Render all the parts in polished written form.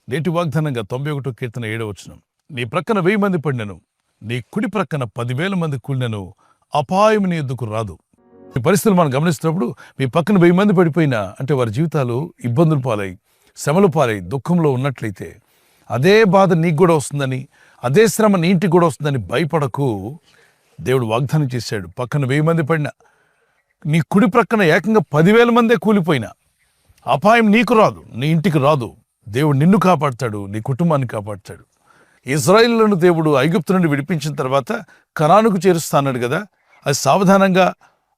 నేటి వాగ్దానంగా 91 కీర్తన 7వ వచనం. నీ ప్రక్కన 1000 మంది పడినను, నీ కుడి ప్రక్కన 10,000 మంది కూలినను అపాయం నీ ఎద్దుకు రాదు. ఈ పరిస్థితులు మనం గమనిస్తున్నప్పుడు మీ పక్కన 1000 మంది పడిపోయినా అంటే వారి జీవితాలు ఇబ్బందులు పాలై, శ్రమలు పాలై, దుఃఖంలో ఉన్నట్లయితే అదే బాధ నీకు కూడా వస్తుందని, అదే శ్రమ నీ ఇంటికి కూడా వస్తుందని భయపడకు. దేవుడు వాగ్దానం చేశాడు. పక్కన 1000 మంది పడినా, నీ కుడి ప్రక్కన ఏకంగా 10,000 మందే కూలిపోయినా అపాయం నీకు రాదు, నీ ఇంటికి రాదు. దేవుడు నిన్ను కాపాడుతాడు, నీ కుటుంబాన్ని కాపాడుతాడు. ఇజ్రాయిలును దేవుడు ఐగుప్తు నుండి విడిపించిన తర్వాత కనానుకు చేరుస్తా అన్నాడు కదా, అది సావధానంగా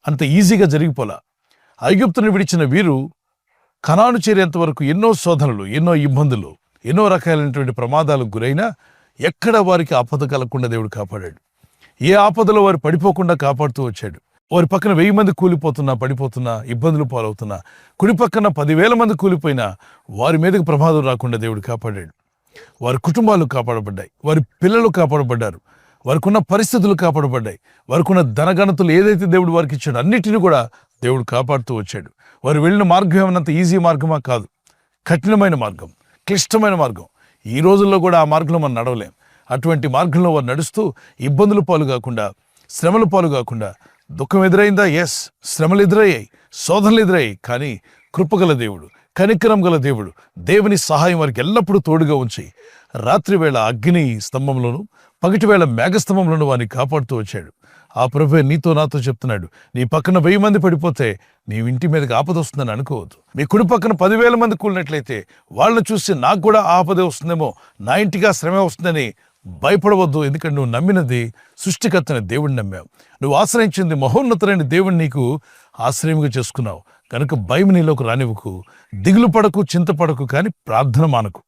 అంత ఈజీగా జరిగిపోలా. ఐగుప్తును విడిచిన వీరు కనాను చేరేంత వరకు ఎన్నో శోధనలు, ఎన్నో ఇబ్బందులు, ఎన్నో రకాలైనటువంటి ప్రమాదాలకు గురైనా ఎక్కడ వారికి ఆపద కలగకుండా దేవుడు కాపాడాడు. ఏ ఆపదలో వారు పడిపోకుండా కాపాడుతూ వచ్చాడు. వారి పక్కన 1000 మంది కూలిపోతున్నా, పడిపోతున్నా, ఇబ్బందులు పాలవుతున్నా, కుడి పక్కన 10,000 మంది కూలిపోయినా వారి మీదకి ప్రమాదం రాకుండా దేవుడు కాపాడాడు. వారి కుటుంబాలు కాపాడబడ్డాయి, వారి పిల్లలు కాపాడబడ్డారు, వారికి ఉన్న పరిస్థితులు కాపాడబడ్డాయి, వారికి ఉన్న ధనగణతులు ఏదైతే దేవుడు వారికి ఇచ్చాడో అన్నిటిని కూడా దేవుడు కాపాడుతూ వచ్చాడు. వారు వెళ్ళిన మార్గం ఏమన్నంత ఈజీ మార్గమా? కాదు, కఠినమైన మార్గం, క్లిష్టమైన మార్గం. ఈ రోజుల్లో కూడా ఆ మార్గంలో మనం నడవలేం. అటువంటి మార్గంలో వారు నడుస్తూ ఇబ్బందులు పాలు కాకుండా, శ్రమల పాలు కాకుండా, దుఃఖం ఎదురైందా? ఎస్, శ్రమలు ఎదురయ్యాయి, శోధనలు ఎదురయ్యాయి. కానీ కృపగల దేవుడు, కనికరం గల దేవుడు, దేవుని సహాయం వారికి ఎల్లప్పుడూ తోడుగా ఉంచి రాత్రివేళ అగ్ని స్తంభంలోను, పగటివేళ మేఘస్తంభంలోను వారిని కాపాడుతూ వచ్చాడు. ఆ ప్రభువే నీతో నాతో చెప్తున్నాడు, నీ పక్కన 1000 మంది పడిపోతే నీ ఇంటి మీదకి ఆపద వస్తుందని అనుకోవద్దు. మీ కుడి పక్కన 10,000 మంది కూలినట్లయితే వాళ్ళని చూసి నాకు కూడా ఆపదే వస్తుందేమో, నా ఇంటికి ఆ శ్రమే వస్తుందని భయపడవద్దు. ఎందుకంటే నువ్వు నమ్మినది సృష్టికర్తని దేవుడిని నమ్మావు. నువ్వు ఆశ్రయించింది మహోన్నతులైన దేవుడిని నీకు ఆశ్రయంగా చేసుకున్నావు. కనుక భయం నీలోకి రానివ్వకు, దిగులు పడకు, చింతపడకు, కానీ ప్రార్థన మానకు,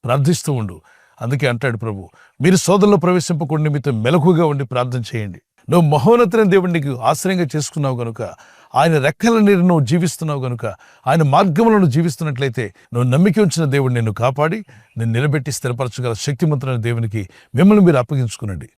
ప్రార్థిస్తూ ఉండు. అందుకే అంటాడు ప్రభు, మీరు శోధనలో ప్రవేశింపకుండా మీతో మెలకుగా ఉండి ప్రార్థన చేయండి. నువ్వు మహోన్నతులైన దేవుడిని నీకు ఆశ్రయంగా చేసుకున్నావు కనుక, ఆయన రెక్కల నీరు నువ్వు జీవిస్తున్నావు కనుక, ఆయన మార్గంలో నువ్వు జీవిస్తున్నట్లయితే నువ్వు నమ్మిక ఉంచిన దేవుడు నిన్ను కాపాడి నిన్ను నిలబెట్టి స్థిరపరచగల శక్తిమంతులైన దేవునికి మిమ్మల్ని మీరు అప్పగించుకునండి.